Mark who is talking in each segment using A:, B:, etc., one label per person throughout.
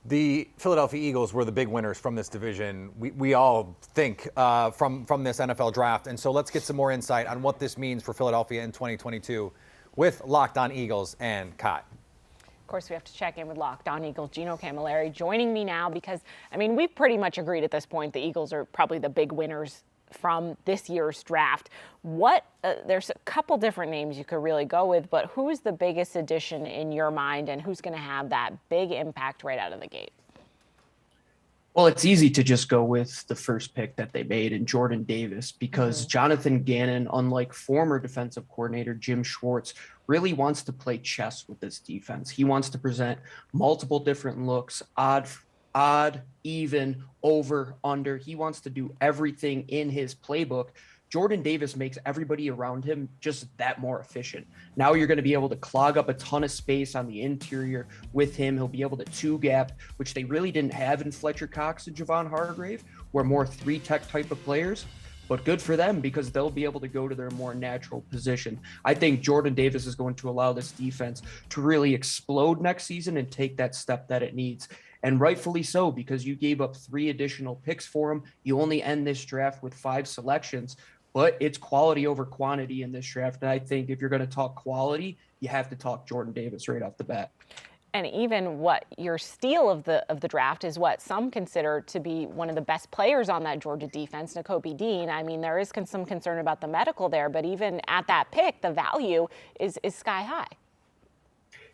A: The Philadelphia Eagles were the big winners from this division. We all think from this NFL draft. And so let's get some more insight on what this means for Philadelphia in 2022 with Locked On Eagles and Kai.
B: Of course, we have to check in with Locked On Eagles, Gino Camilleri, joining me now because, we've pretty much agreed at this point the Eagles are probably the big winners from this year's draft. There's a couple different names you could really go with, but who's the biggest addition in your mind and who's going to have that big impact right out of the gate?
C: Well, it's easy to just go with the first pick that they made in Jordan Davis because Jonathan Gannon, unlike former defensive coordinator Jim Schwartz, really wants to play chess with this defense. He wants to present multiple different looks, odd, even, over, under. He wants to do everything in his playbook. Jordan Davis makes everybody around him just that more efficient. Now you're going to be able to clog up a ton of space on the interior with him. He'll be able to two-gap, which they really didn't have in Fletcher Cox and Javon Hargrave, were more three-tech type of players. But good for them because they'll be able to go to their more natural position. I think Jordan Davis is going to allow this defense to really explode next season and take that step that it needs. And rightfully so, because you gave up 3 additional picks for him. You only end this draft with 5 selections, but it's quality over quantity in this draft. And I think if you're going to talk quality, you have to talk Jordan Davis right off the bat.
B: And even what your steal of the draft is what some consider to be one of the best players on that Georgia defense, Nakobe Dean. There is some concern about the medical there, but even at that pick, the value is sky high.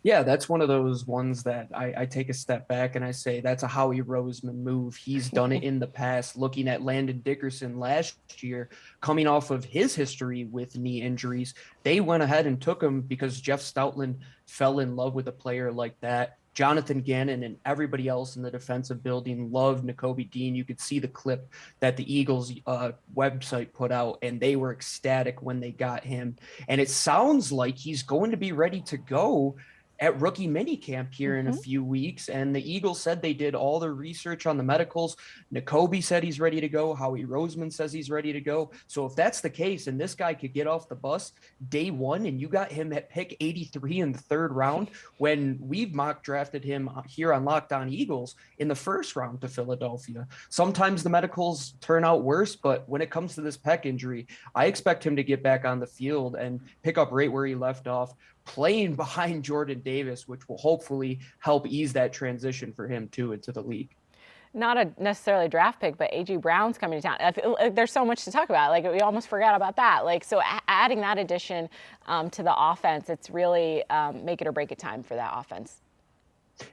C: Yeah, that's one of those ones that I take a step back and I say that's a Howie Roseman move. He's done it in the past, looking at Landon Dickerson last year, coming off of his history with knee injuries. They went ahead and took him because Jeff Stoutland fell in love with a player like that. Jonathan Gannon and everybody else in the defensive building loved Nakobe Dean. You could see the clip that the Eagles website put out, and they were ecstatic when they got him. And it sounds like he's going to be ready to go at rookie minicamp here in a few weeks. And the Eagles said they did all the research on the medicals. Nakobe said he's ready to go. Howie Roseman says he's ready to go. So if that's the case, and this guy could get off the bus day one, and you got him at pick 83 in the 3rd round, when we've mock drafted him here on Locked On Eagles in the 1st round to Philadelphia. Sometimes the medicals turn out worse, but when it comes to this pec injury, I expect him to get back on the field and pick up right where he left off, playing behind Jordan Davis, which will hopefully help ease that transition for him too into the league.
B: Not a necessarily draft pick, but A.J. Brown's coming to town. I feel like there's so much to talk about. We almost forgot about that. So adding that addition to the offense, it's really make it or break it time for that offense.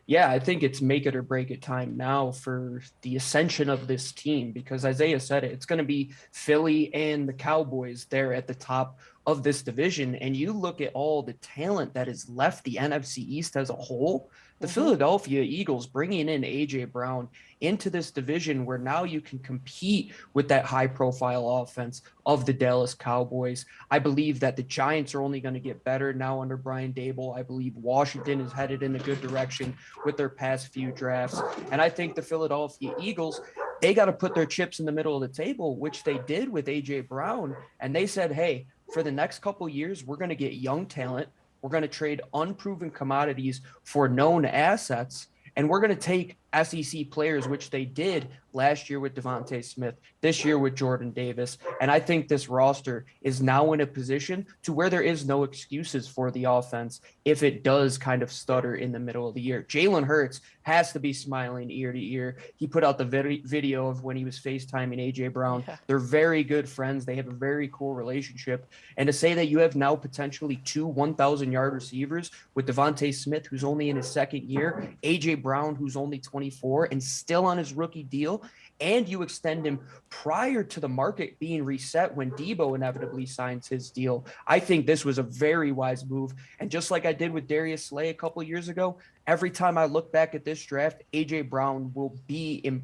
C: Yeah, I think it's make it or break it time now for the ascension of this team, because Isaiah said it, it's going to be Philly and the Cowboys there at the top of this division. And you look at all the talent that has left the NFC East as a whole, the Philadelphia Eagles bringing in A.J. Brown into this division where now you can compete with that high-profile offense of the Dallas Cowboys. I believe that the Giants are only going to get better now under Brian Daboll. I believe Washington is headed in a good direction with their past few drafts. And I think the Philadelphia Eagles, they got to put their chips in the middle of the table, which they did with A.J. Brown. And they said, hey, for the next couple years, we're going to get young talent. We're going to trade unproven commodities for known assets, and we're going to take SEC players, which they did last year with Devontae Smith, this year with Jordan Davis. And I think this roster is now in a position to where there is no excuses for the offense if it does kind of stutter in the middle of the year. Jalen Hurts has to be smiling ear to ear. He put out the video of when he was FaceTiming A.J. Brown. Yeah. They're very good friends. They have a very cool relationship. And to say that you have now potentially 2 1,000-yard receivers with Devontae Smith, who's only in his 2nd year, A.J. Brown, who's only 24 and still on his rookie deal, and you extend him prior to the market being reset when Debo inevitably signs his deal. I think this was a very wise move. And just like I did with Darius Slay a couple of years ago, every time I look back at this draft, A.J. Brown will be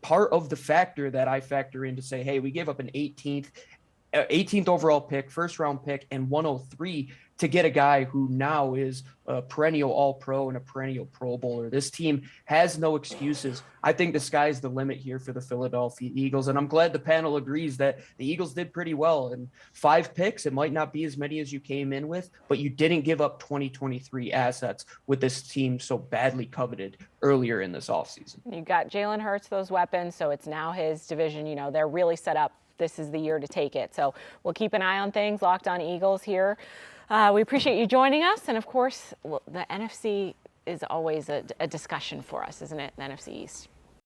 C: part of the factor that I factor in to say, hey, we gave up an 18th 18th overall pick, first round pick, and 103 to get a guy who now is a perennial All-Pro and a perennial Pro Bowler. This team has no excuses. I think the sky's the limit here for the Philadelphia Eagles, and I'm glad the panel agrees that the Eagles did pretty well. And 5 picks, it might not be as many as you came in with, but you didn't give up 2023 assets with this team so badly coveted earlier in this offseason.
B: You got Jalen Hurts, those weapons, so it's now his division. You know, they're really set up. This is the year to take it. So we'll keep an eye on things. Locked On Eagles here. We appreciate you joining us. And of course, the NFC is always a discussion for us, isn't it? The NFC East.